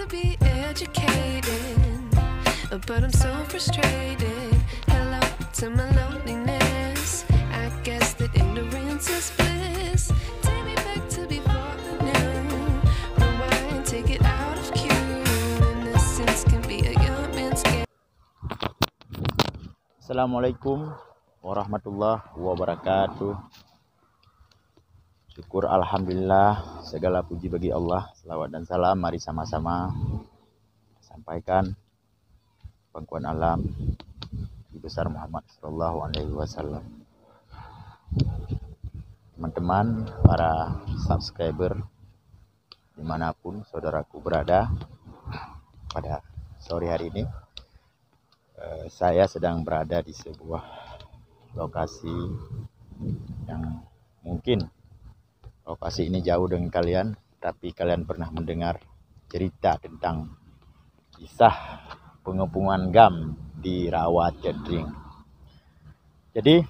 be educated, but I'm so frustrated. Hello to my loneliness. I guess that ignorance is bliss. Take me back to before I knew. Rewind, take it out of cue. Innocence can be a young man's game. Assalamualaikum warahmatullahi wabarakatuh. Syukur alhamdulillah, segala puji bagi Allah. Selawat dan salam mari sama-sama sampaikan pangkuan alam Nabi besar Muhammad SAW. Teman-teman, para subscriber dimanapun saudaraku berada, pada sore hari ini saya sedang berada di sebuah lokasi yang mungkin lokasi ini jauh dengan kalian, tapi kalian pernah mendengar cerita tentang kisah pengepungan GAM di Rawa Cedring. Jadi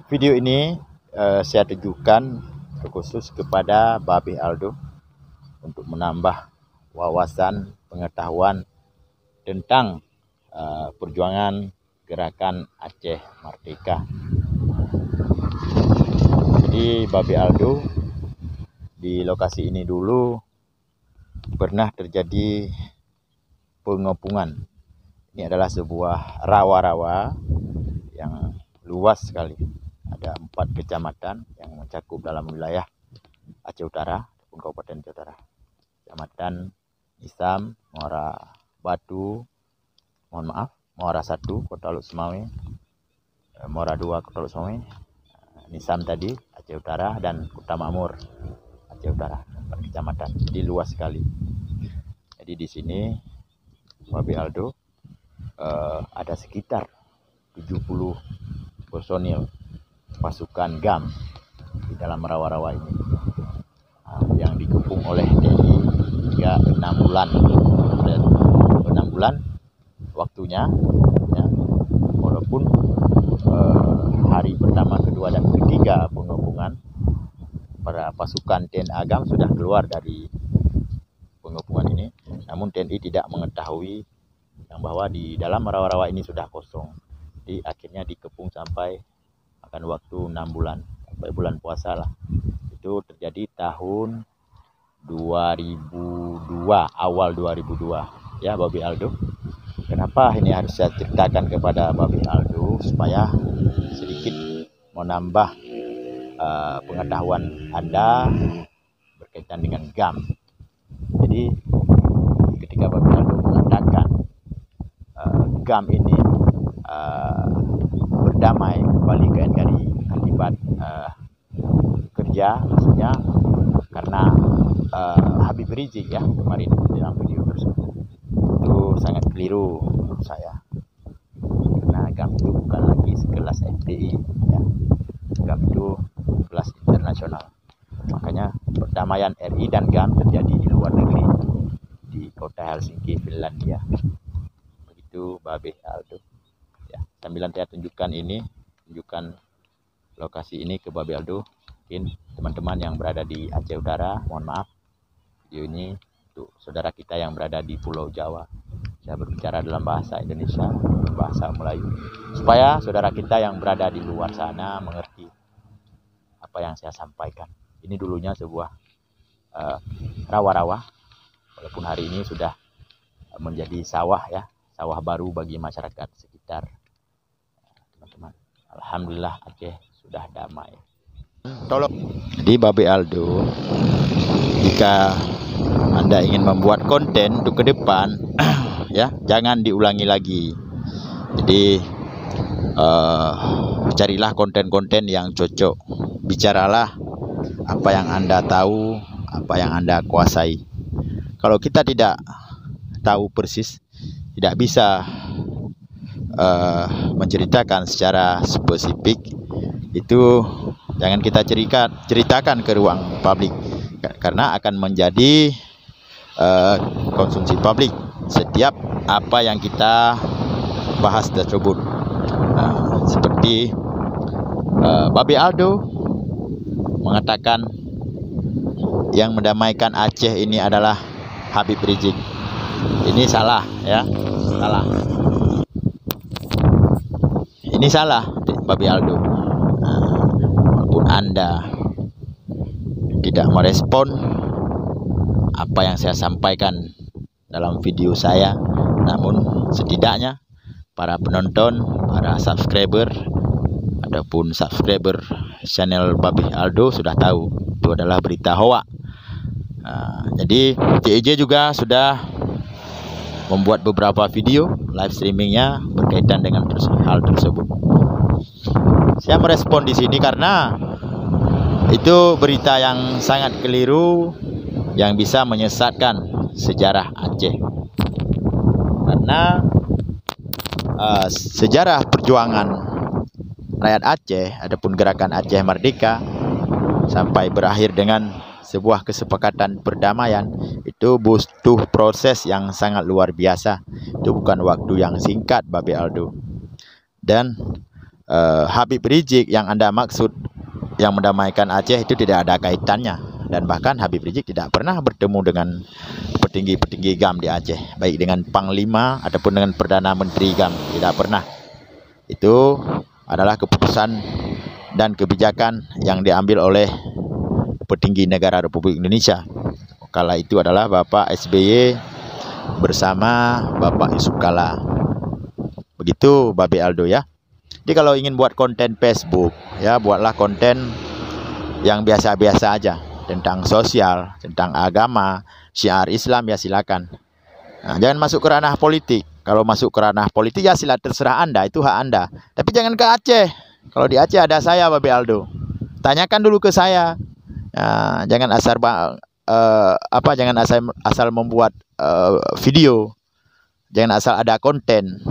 video ini saya tujukan terkhusus kepada Babe Aldo untuk menambah wawasan pengetahuan tentang perjuangan gerakan Aceh Merdeka. Jadi Babe Aldo di lokasi ini dulu pernah terjadi pengepungan. Ini adalah sebuah rawa-rawa yang luas sekali. Ada 4 kecamatan yang mencakup dalam wilayah Aceh Utara ataupun Kabupaten Aceh Utara. Kecamatan Nisam, Muara Batu, Muara 1 Kota Luk Semawe, Muara 2 Kota Luk Semawe, Nisam tadi Aceh Utara, dan Kota Makmur Aceh Utara, 4 kecamatan. Jadi luas sekali. Jadi di sini Babe Aldo ada sekitar 70 personil pasukan GAM di dalam rawa-rawa ini yang dikepung oleh TNI hingga 6 bulan. 6 bulan waktunya ya, walaupun hari pertama, kedua, dan ketiga pengepungan para pasukan TNI Agam sudah keluar dari pengepungan ini, namun TNI tidak mengetahui yang bahwa di dalam rawa-rawa ini sudah kosong. Jadi akhirnya dikepung sampai akan waktu 6 bulan, sampai bulan puasa lah. Itu terjadi tahun 2002, awal 2002 ya Babe Aldo. Kenapa ini harus saya ceritakan kepada Babe Aldo supaya sedikit menambah pengetahuan Anda berkaitan dengan GAM. Jadi ketika Babe Aldo mengatakan GAM ini berdamai kembali ke NKRI akibat kerja, maksudnya karena Habib Rizik ya kemarin dalam video tersebut, itu sangat keliru menurut saya. Karena GAM itu bukan lagi sekelas FPI ya. GAM itu kelas internasional. Makanya perdamaian RI dan GAM terjadi di luar negeri, di kota Helsinki, Finlandia. Begitu Babe Aldo. Ya, sambilan saya tunjukkan lokasi ini ke Babe Aldo. Mungkin teman-teman yang berada di Aceh Utara, mohon maaf, video ini untuk saudara kita yang berada di Pulau Jawa. Saya berbicara dalam bahasa Indonesia, bahasa Melayu, supaya saudara kita yang berada di luar sana mengerti apa yang saya sampaikan. Ini dulunya sebuah rawa-rawa, walaupun hari ini sudah menjadi sawah ya, sawah baru bagi masyarakat sekitar. Teman-teman, alhamdulillah Aceh sudah damai. Tolong di Babe Aldo, jika Anda ingin membuat konten untuk ke depan ya, jangan diulangi lagi. Jadi carilah konten-konten yang cocok. Bicaralah apa yang Anda tahu, apa yang Anda kuasai. Kalau kita tidak tahu persis, tidak bisa menceritakan secara spesifik, itu jangan kita ceritakan ke ruang publik, karena akan menjadi konsumsi publik setiap apa yang kita bahas tersebut. Seperti Babe Aldo mengatakan yang mendamaikan Aceh ini adalah Habib Rizik. Ini salah ya, salah. Ini salah, Babi Aldo. Walaupun Anda tidak merespon apa yang saya sampaikan dalam video saya, namun setidaknya para penonton, para subscriber ataupun subscriber channel Babi Aldo sudah tahu itu adalah berita hoak. Jadi TEJ juga sudah membuat beberapa video live streamingnya berkaitan dengan hal tersebut. Saya merespon di sini karena itu berita yang sangat keliru yang bisa menyesatkan sejarah Aceh. Karena sejarah perjuangan rakyat Aceh ataupun gerakan Aceh Merdeka sampai berakhir dengan sebuah kesepakatan perdamaian itu butuh proses yang sangat luar biasa. Itu bukan waktu yang singkat, Babi Aldo. Dan Habib Rizik yang Anda maksud yang mendamaikan Aceh itu tidak ada kaitannya. Dan bahkan Habib Rizik tidak pernah bertemu dengan petinggi-petinggi GAM di Aceh, baik dengan Panglima ataupun dengan Perdana Menteri GAM, tidak pernah. Itu adalah keputusan dan kebijakan yang diambil oleh petinggi negara Republik Indonesia. Kala itu adalah Bapak SBY bersama Bapak Yusuf Kala. Begitu Babi Aldo ya. Jadi kalau ingin buat konten Facebook ya, buatlah konten yang biasa-biasa aja, tentang sosial, tentang agama, syiar Islam ya silakan. Jangan masuk ke ranah politik. Kalau masuk ke ranah politik ya sila terserah Anda, itu hak Anda. Tapi jangan ke Aceh. Kalau di Aceh ada saya, Babi Aldo. Tanyakan dulu ke saya. Jangan asal membuat video. Jangan asal ada konten.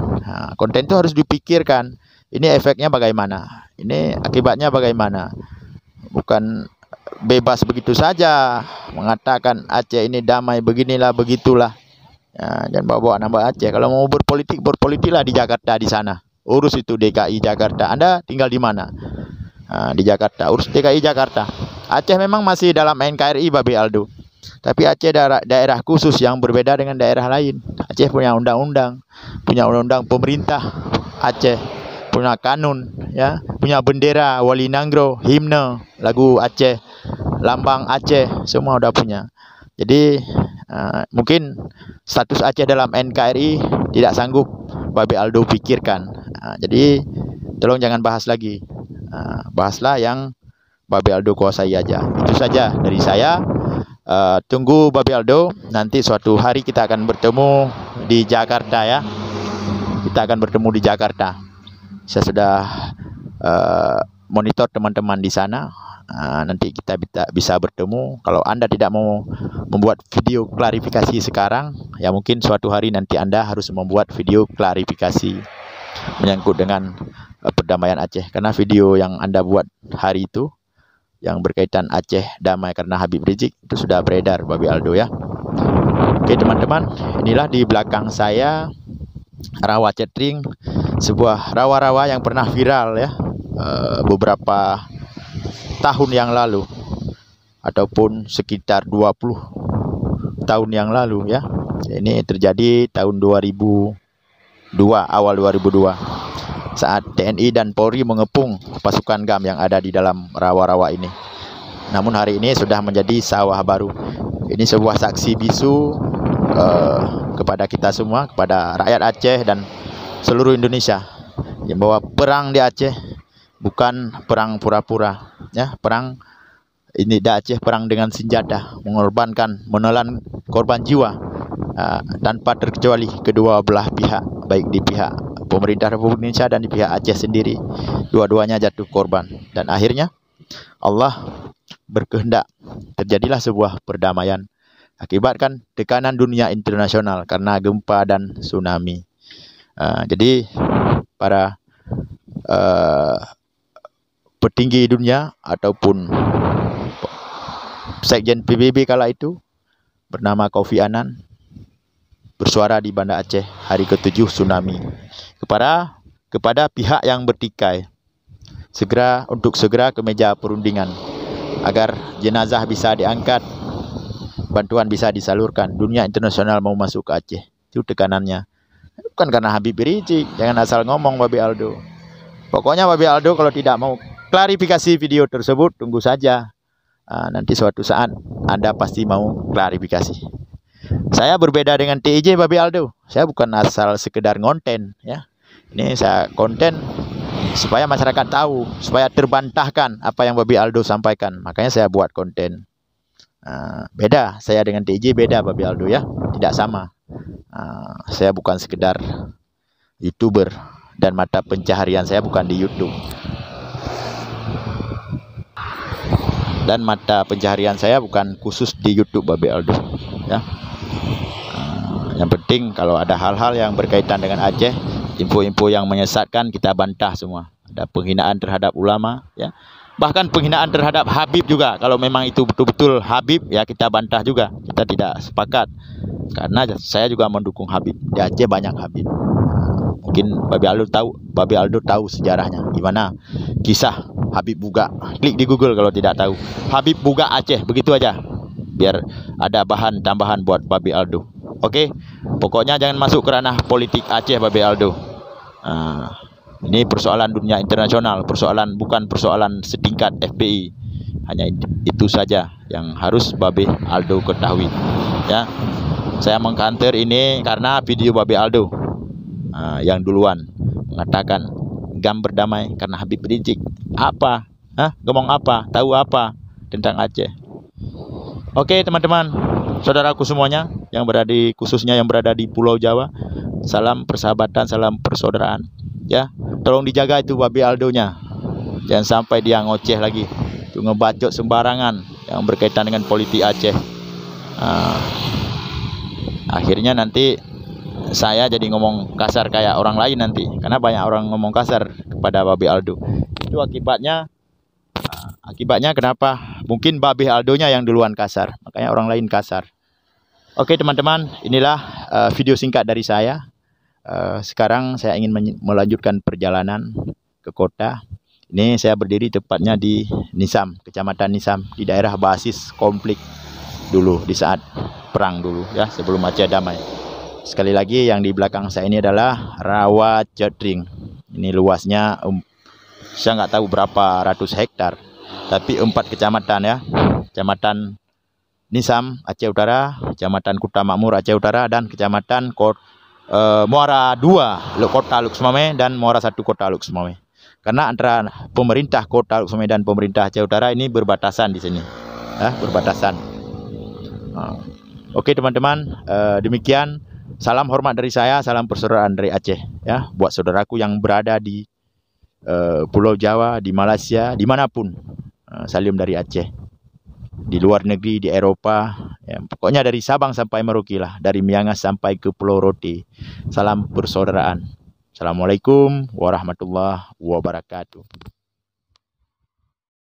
Konten itu harus dipikirkan. Ini efeknya bagaimana? Ini akibatnya bagaimana? Bukan bebas begitu saja mengatakan Aceh ini damai beginilah begitulah. Jangan bawa nama Aceh. Kalau mau berpolitik, berpolitiklah di Jakarta di sana. Urus itu DKI Jakarta. Anda tinggal di mana? Di Jakarta. Urus DKI Jakarta. Aceh memang masih dalam NKRI, Babi Aldo. Tapi Aceh daerah khusus yang berbeda dengan daerah lain. Aceh punya undang-undang, punya undang-undang pemerintah Aceh, punya kanun, ya, punya bendera, wali nanggro, himne, lagu Aceh, lambang Aceh, semua udah punya. Jadi mungkin status Aceh dalam NKRI tidak sanggup Babi Aldo pikirkan. Jadi tolong jangan bahas lagi. Bahaslah yang Babi Aldo kuasai aja. Itu saja dari saya. Tunggu Babi Aldo. Nanti suatu hari kita akan bertemu di Jakarta ya. Kita akan bertemu di Jakarta. Saya sudah monitor teman-teman di sana. Nanti kita bisa bertemu. Kalau Anda tidak mau membuat video klarifikasi sekarang, ya mungkin suatu hari nanti Anda harus membuat video klarifikasi menyangkut dengan perdamaian Aceh. Karena video yang Anda buat hari itu yang berkaitan Aceh damai karena Habib Rizik itu sudah beredar, Babi Aldo ya. Oke teman-teman, inilah di belakang saya rawa cetring, sebuah rawa-rawa yang pernah viral ya beberapa tahun yang lalu ataupun sekitar 20 tahun yang lalu ya. Ini terjadi tahun 2002, awal 2002. Saat TNI dan Polri mengepung pasukan GAM yang ada di dalam rawa-rawa ini. Namun hari ini sudah menjadi sawah baru. Ini sebuah saksi bisu kepada kita semua, kepada rakyat Aceh dan seluruh Indonesia, yang bahwa perang di Aceh bukan perang pura-pura, ya. Perang ini di Aceh perang dengan senjata, mengorbankan, menelan korban jiwa tanpa terkecuali kedua belah pihak, baik di pihak pemerintah Republik Indonesia dan di pihak Aceh sendiri. Dua-duanya jatuh korban. Dan akhirnya Allah berkehendak terjadilah sebuah perdamaian akibatkan tekanan dunia internasional karena gempa dan tsunami. Jadi para petinggi dunia ataupun Sekjen PBB kala itu bernama Kofi Annan bersuara di Banda Aceh hari ke-7 tsunami kepada pihak yang bertikai segera ke meja perundingan agar jenazah bisa diangkat bantuan bisa disalurkan. Dunia internasional mau masuk ke Aceh, itu tekanannya. Bukan karena Habib Rizik, jangan asal ngomong Babi Aldo. Pokoknya Babi Aldo kalau tidak mau klarifikasi video tersebut, tunggu saja. Nanti suatu saat Anda pasti mau klarifikasi. Saya berbeda dengan TIJ Babi Aldo. Saya bukan asal sekedar ngonten ya. Ini saya konten supaya masyarakat tahu, supaya terbantahkan apa yang Babi Aldo sampaikan. Makanya saya buat konten. Beda saya dengan TIJ, beda Babi Aldo ya, tidak sama. Saya bukan sekedar YouTuber dan mata pencaharian saya bukan di YouTube. Dan mata pencaharian saya bukan khusus di YouTube Babi Aldo ya. Yang penting kalau ada hal-hal yang berkaitan dengan Aceh, info-info yang menyesatkan kita bantah semua. Ada penghinaan terhadap ulama ya. Bahkan penghinaan terhadap Habib juga. Kalau memang itu betul-betul Habib ya kita bantah juga. Kita tidak sepakat. Karena saya juga mendukung Habib. Di Aceh banyak Habib. Mungkin Babi Aldo tahu sejarahnya. Gimana kisah Habib Buga. Klik di Google kalau tidak tahu. Habib Buga Aceh, begitu aja. Biar ada bahan tambahan buat Babi Aldo. Oke. Pokoknya jangan masuk ke ranah politik Aceh Babi Aldo. Ini persoalan dunia internasional, bukan persoalan setingkat FPI. Hanya itu saja yang harus Babi Aldo ketahui. Ya, saya mengkanter ini karena video Babi Aldo yang duluan mengatakan gam berdamai karena Habib Rizik. Apa? Ngomong apa? Tahu apa tentang Aceh? Oke teman-teman, saudaraku semuanya yang khususnya yang berada di Pulau Jawa, salam persahabatan, salam persaudaraan. Ya, tolong dijaga itu Babi Aldonya. Jangan sampai dia ngoceh lagi. Itu ngebacot sembarangan yang berkaitan dengan politik Aceh. Akhirnya nanti saya jadi ngomong kasar kayak orang lain nanti. Karena banyak orang ngomong kasar kepada Babi Aldo. Itu akibatnya kenapa? Mungkin Babi Aldonya yang duluan kasar. Makanya orang lain kasar. Oke teman-teman, inilah video singkat dari saya. Sekarang saya ingin melanjutkan perjalanan ke kota. Ini saya berdiri tepatnya di Nisam, Kecamatan Nisam, di daerah basis konflik dulu di saat perang dulu ya, sebelum Aceh damai. Sekali lagi yang di belakang saya ini adalah Rawa Cetring. Ini luasnya saya nggak tahu berapa ratus hektar, tapi 4 kecamatan ya. Kecamatan Nisam Aceh Utara, Kecamatan Kuta Makmur Aceh Utara, dan Kecamatan Muara 2 Kota Luk Semame dan Muara 1 Kota Luk Semame. Karena antara pemerintah Kota Luk Semame dan pemerintah Aceh Utara ini berbatasan di sini. Berbatasan. Oke teman-teman, demikian. Salam hormat dari saya, salam persaudaraan dari Aceh ya, buat saudaraku yang berada di Pulau Jawa, di Malaysia, dimanapun. Salam dari Aceh. Di luar negeri, di Eropa ya, pokoknya dari Sabang sampai Merauke lah, dari Miangas sampai ke Pulau Rote. Salam persaudaraan. Assalamualaikum warahmatullahi wabarakatuh.